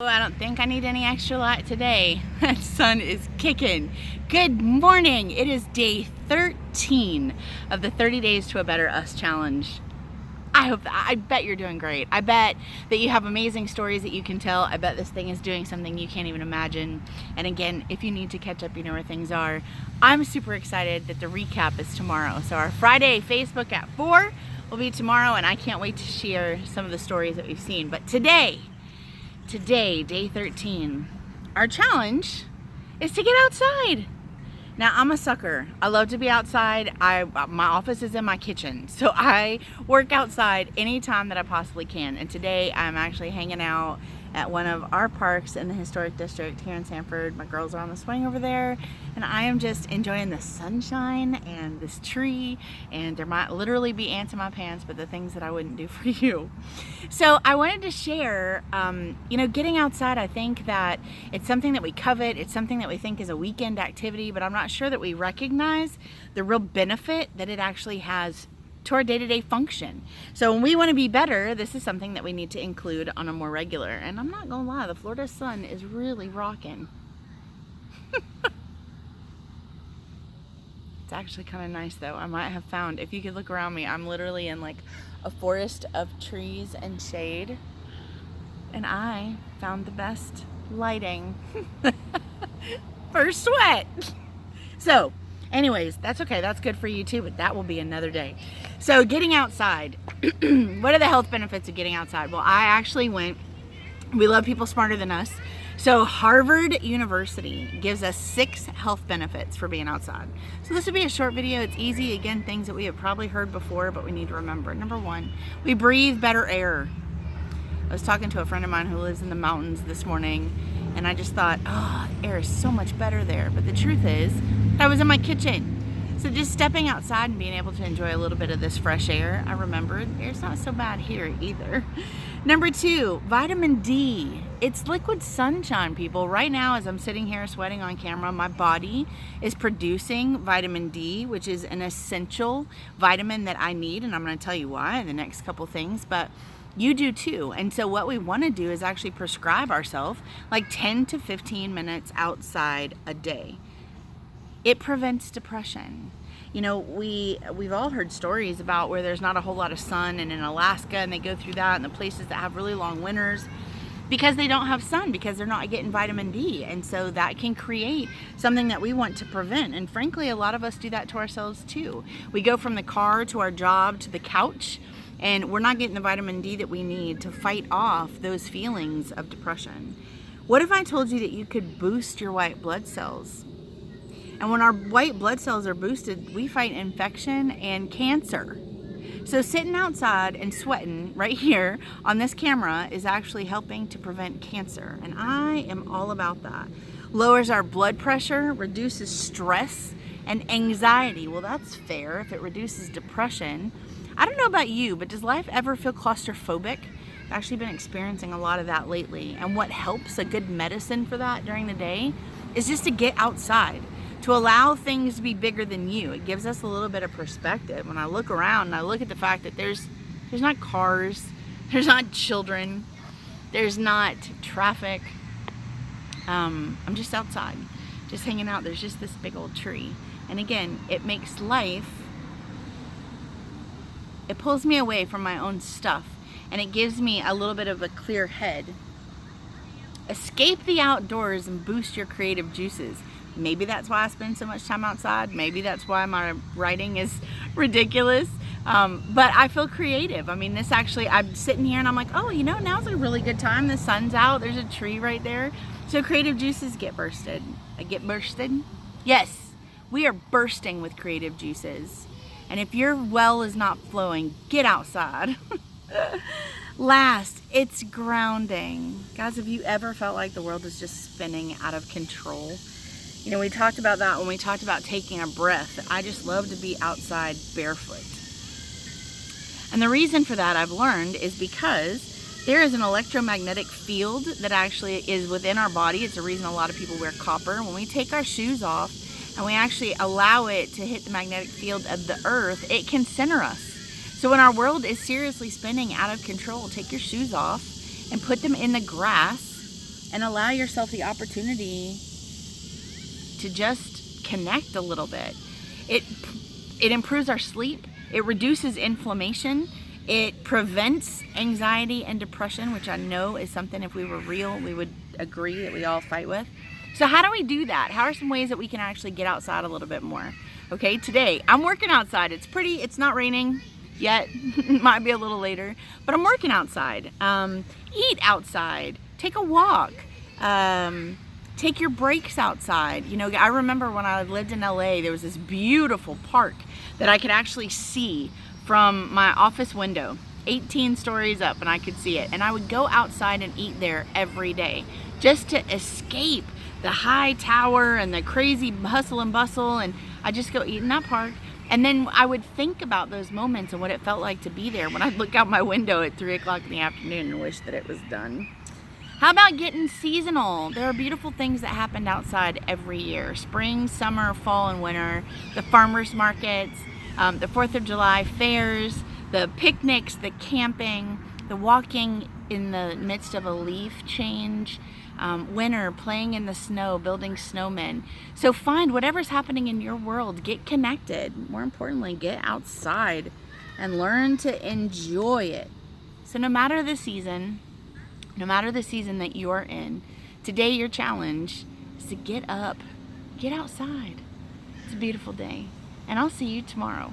Oh, I don't think I need any extra light today. That sun is kicking. Good morning. It is day 13 of the 30 Days to a Better Us challenge. I bet you're doing great. I bet that you have amazing stories that you can tell. I bet this thing is doing something you can't even imagine. And again, if you need to catch up, you know where things are. I'm super excited that the recap is tomorrow. So our Friday Facebook at 4 will be tomorrow, and I can't wait to share some of the stories that we've seen. But today, day 13, our challenge is to get outside. Now, I'm a sucker. I love to be outside. My office is in my kitchen, so I work outside anytime that I possibly can. And today I'm actually hanging out at one of our parks in the historic district here in Sanford. My girls are on the swing over there, and I am just enjoying the sunshine and this tree, and there might literally be ants in my pants, but the things that I wouldn't do for you. So I wanted to share, getting outside. I think that it's something that we covet. It's something that we think is a weekend activity, but I'm not sure that we recognize the real benefit that it actually has to our day-to-day function. So when we want to be better, this is something that we need to include on a more regular. And I'm not gonna lie, the Florida sun is really rocking. It's actually kind of nice though. I might have found, if you could look around me, I'm literally in like a forest of trees and shade, and I found the best lighting for sweat. So anyways, that's okay. That's good for you too, but that will be another day. So getting outside, what are the health benefits of getting outside? Well, I actually we love people smarter than us. So Harvard University gives us 6 health benefits for being outside. So this would be a short video. It's easy. Again, things that we have probably heard before, but we need to remember. Number 1, we breathe better air. I was talking to a friend of mine who lives in the mountains this morning, and I just thought, oh, the air is so much better there. But the truth is, I was in my kitchen. So just stepping outside and being able to enjoy a little bit of this fresh air, I remembered it's not so bad here either. Number 2, vitamin D. It's liquid sunshine, people. Right now, as I'm sitting here sweating on camera, my body is producing vitamin D, which is an essential vitamin that I need, and I'm going to tell you why in the next couple things, but you do too. And so what we want to do is actually prescribe ourselves like 10 to 15 minutes outside a day. It prevents depression. You know, we've all heard stories about where there's not a whole lot of sun, and in Alaska, and they go through that, and the places that have really long winters because they don't have sun, because they're not getting vitamin D. And so that can create something that we want to prevent. And frankly, a lot of us do that to ourselves too. We go from the car to our job to the couch, and we're not getting the vitamin D that we need to fight off those feelings of depression. What if I told you that you could boost your white blood cells? And when our white blood cells are boosted, we fight infection and cancer. So sitting outside and sweating right here on this camera is actually helping to prevent cancer. And I am all about that. Lowers our blood pressure, reduces stress and anxiety. Well, that's fair if it reduces depression. I don't know about you, but does life ever feel claustrophobic? I've actually been experiencing a lot of that lately. And what helps, a good medicine for that during the day, is just to get outside, to allow things to be bigger than you. It gives us a little bit of perspective. When I look around and I look at the fact that there's not cars, there's not children, there's not traffic. I'm just outside, just hanging out. There's just this big old tree. And again, it makes life, it pulls me away from my own stuff, and it gives me a little bit of a clear head. Escape the outdoors and boost your creative juices. Maybe that's why I spend so much time outside. Maybe that's why my writing is ridiculous. But I feel creative. I mean, this actually, I'm sitting here and I'm like, oh, now's a really good time. The sun's out. There's a tree right there. So creative juices get bursted. Yes, we are bursting with creative juices. And if your well is not flowing, get outside. Last, it's grounding. Guys, have you ever felt like the world is just spinning out of control? We talked about that when we talked about taking a breath. I just love to be outside barefoot. And the reason for that, I've learned, is because there is an electromagnetic field that actually is within our body. It's the reason a lot of people wear copper. When we take our shoes off and we actually allow it to hit the magnetic field of the earth, it can center us. So when our world is seriously spinning out of control, take your shoes off and put them in the grass and allow yourself the opportunity to just connect a little bit. It improves our sleep, it reduces inflammation, it prevents anxiety and depression, which I know is something, if we were real, we would agree that we all fight with. So how do we do that? How are some ways that we can actually get outside a little bit more? Okay, today I'm working outside. It's not raining yet. It might be a little later, but I'm working outside. Eat outside, take a walk, take your breaks outside. You know, I remember when I lived in LA, there was this beautiful park that I could actually see from my office window, 18 stories up, and I could see it. And I would go outside and eat there every day just to escape the high tower and the crazy hustle and bustle, and I just go eat in that park. And then I would think about those moments and what it felt like to be there when I'd look out my window at 3 o'clock in the afternoon and wish that it was done. How about getting seasonal? There are beautiful things that happen outside every year. Spring, summer, fall, and winter. The farmers markets, the 4th of July fairs, the picnics, the camping, the walking in the midst of a leaf change, winter, playing in the snow, building snowmen. So find whatever's happening in your world, get connected. More importantly, get outside and learn to enjoy it. So no matter the season that you're in, today your challenge is to get up, get outside. It's a beautiful day, and I'll see you tomorrow.